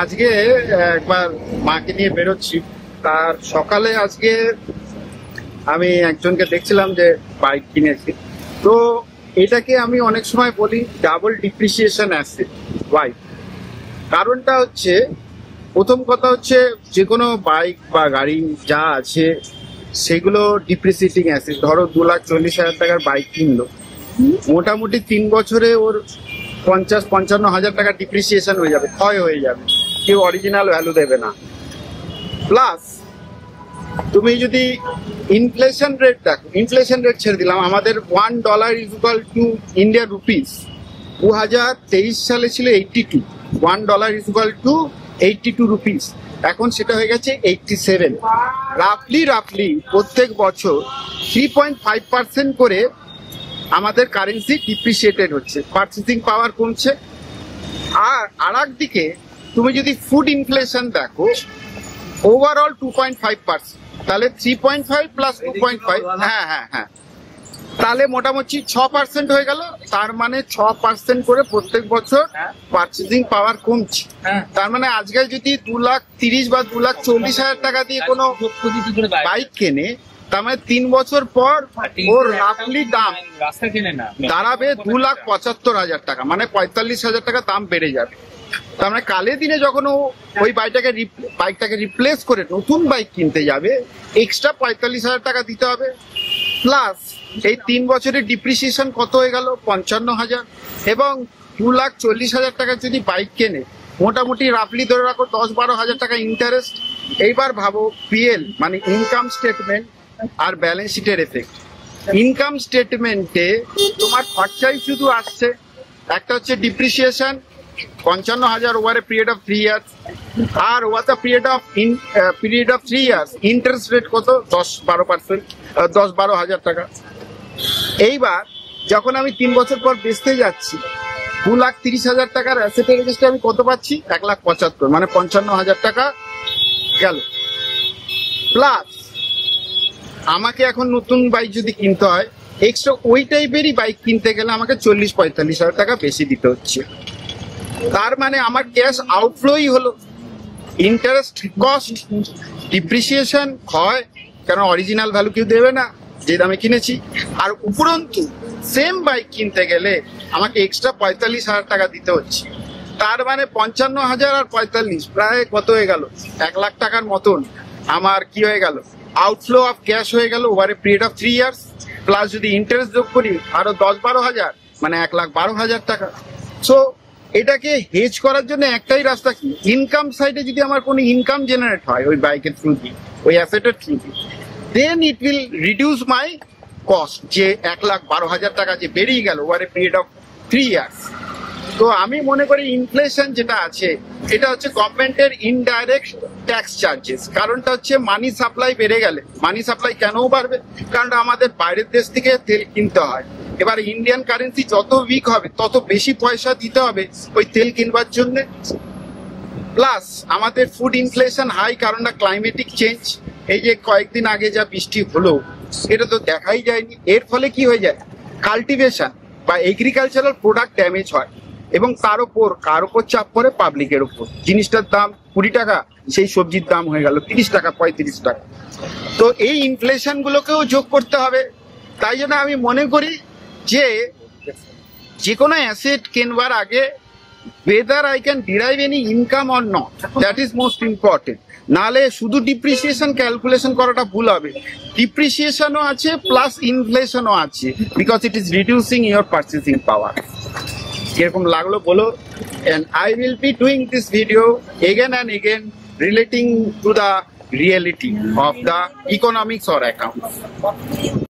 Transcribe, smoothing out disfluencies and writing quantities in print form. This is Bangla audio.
আজকে একবার মাকে নিয়ে বেরোচ্ছি, তার সকালে আজকে আমি একজনকে দেখছিলাম যে বাইক কিনেছে। তো এটাকে আমি অনেক সময় বলি ডাবল ডিপ্রিসিয়েশন অ্যাসেট। ওয়াই? কারণটা হচ্ছে, প্রথম কথা হচ্ছে যে কোনো বাইক বা গাড়ি যা আছে সেগুলো ডিপ্রিসিয়েটিং অ্যাসেট। ধরো 2,40,000 টাকার বাইক কিনলো, মোটামুটি 3 বছরে ওর 50-55 হাজার টাকা ডিপ্রিসিয়েশন হয়ে যাবে, ক্ষয় হয়ে যাবে, কেউ অরিজিনাল ভ্যালু দেবে না। প্লাস তুমি যদি ইনফ্লেশন রেট দেখো, ইনফ্লেশন রেট ছেড়ে দিলাম, আমাদের $1 is equal to Indian rupees 2023 সালে ছিল 82। $1 ইজ ইকুয়াল টু 82 রুপিস, এখন সেটা হয়ে গেছে 87। রাফলি প্রত্যেক বছর 3.5% করে আমাদের কারেন্সি ডিপ্রিসিয়েটেড হচ্ছে, পারচেসিং পাওয়ার কমছে। আর একদিকে তুমি যদি ফুড ইনফ্লেশন দেখো, ওভারঅল 2.5%, তাহলে 3.5 প্লাস 2.5, হ্যাঁ, তাহলে মোটামুটি 6% হয়ে গেল। তার মানে 6% করে প্রত্যেক বছর পারচেসিং পাওয়ার কমছে। তার মানে আজকে যদি 2,30,000 বা 2,40,000 টাকা দিয়ে কোনো বাইক কেনে, তার মানে 3 বছর পর ওর রাফলি দাম দাঁড়াবে 2,75,000 টাকা, মানে 45,000 টাকা দাম বেড়ে যাবে। তার মানে কালের দিনে যখন ও ওই বাইকটাকে রিপ্লেস করে নতুন বাইক কিনতে যাবে, এক্সট্রা 45,000 টাকা দিতে হবে। প্লাস এই 3 বছরের ডিপ্রিসিয়েশন কত হয়ে গেল? 55,000। এবং 2,40,000 টাকা যদি বাইক কেনে, মোটামুটি রাফলি ধরে রাখো 10-12 হাজার টাকা ইন্টারেস্ট। এইবার ভাবো পিএল মানে ইনকাম স্টেটমেন্ট আর ব্যালেন্স শিটের এফেক্ট। ইনকাম স্টেটমেন্টে তোমার খরচাই শুধু আসছে, একটা হচ্ছে depreciation 55,000 over a period of 3 years, আর over the period of 3 years interest rate কত? 10-12%, 10-12 হাজার টাকা। এইবার যখন আমি 3 বছর পর বেচতে যাচ্ছি, 2,30,000 টাকার অ্যাসেটের রেজিস্ট্রে আমি কত পাচ্ছি? 1,75,000, মানে 55,000 টাকা গেল। প্লাস আমাকে এখন নতুন বাইক যদি কিনতে হয়, এক্সট্রা ওই টাইপেরই বাইক কিনতে গেলে আমাকে 40-45,000 টাকা বেশি দিতে হচ্ছে। তার মানে আমার ক্যাশ আউটফ্লোই হলো। ইন্টারেস্ট কস্ট, ডিপ্রিসিয়েশন, ক্ষয়, কেন অরিজিনাল ভ্যালু কেউ দেবে না যে দামে কিনেছি। আর উপরন্তু সেম বাইক কিনতে গেলে আমাকে এক্সট্রা 45,000 টাকা দিতে হচ্ছে। তার মানে 55,000 আর 45 প্রায় কত হয়ে গেল? 1,00,000 টাকার মতন আমার কি হয়ে গেল? আউটফ্লো অফ ক্যাশ হয়ে গেল over a period of 3 years. Plus যদি ইন্টারেস্ট যোগ করি আরো 10-12 হাজার, মানে 1,12,000 টাকা। সো এটাকে হেজ করার জন্য একটাই রাস্তা, কি ইনকাম সাইডে যদি আমার কোনো ইনকাম জেনারেট হয় ওই বাইকের থ্রু দিয়ে, ওই অ্যাসেটের থ্রু দিয়ে, then it will reduce my cost, যে 1,12,000 টাকা যে বেরিয়ে গেল over a period of 3 years. তো আমি মনে করি ইনফ্লেশন যেটা আছে, এটা হচ্ছে গভর্নমেন্টের ইনডাইরেক্ট ট্যাক্স চার্জেস। কারণটা হচ্ছে মানি সাপ্লাই বেড়ে গেলে। মানি সাপ্লাই কেন বাড়বে? কারণ আমাদের বাইরের দেশ থেকে তেল কিনতে হয়। এবার ইন্ডিয়ান কারেন্সি যত উইক হবে তত বেশি পয়সা দিতে হবে ওই তেল কিনবার জন্য। প্লাস আমাদের ফুড ইনফ্লেশন হাই, কারণটা ক্লাইমেটিক চেঞ্জ। এই যে কয়েকদিন আগে যা বৃষ্টি হলো, এটা তো দেখাই যায়নি। এর ফলে কি হয়ে যায়? কাল্টিভেশন বা এগ্রিকালচারাল প্রোডাক্ট ড্যামেজ হয়, এবং তার উপর কার উপর চাপ পড়ে? পাবলিকের উপর। জিনিসটার দাম 20 টাকা, সেই সবজির দাম হয়ে গেল 30 টাকা, 35 টাকা। তো এই ইনফ্লেশন গুলোকেও যোগ করতে হবে। তাই জন্য আমি মনে করি যে কোনো অ্যাসেট কেনবার আগে whether I can derive any income or not, that is most important. নালে শুধু ডিপ্রিসিয়েশন ক্যালকুলেশন করাটা ভুল হবে। ডিপ্রিসিয়েশনও আছে প্লাস ইনফ্লেশনও আছে, because it is reducing your purchasing power. কিরকম লাগলো বলো? and I will be doing this video again and again relating to the reality of the economics or accounts.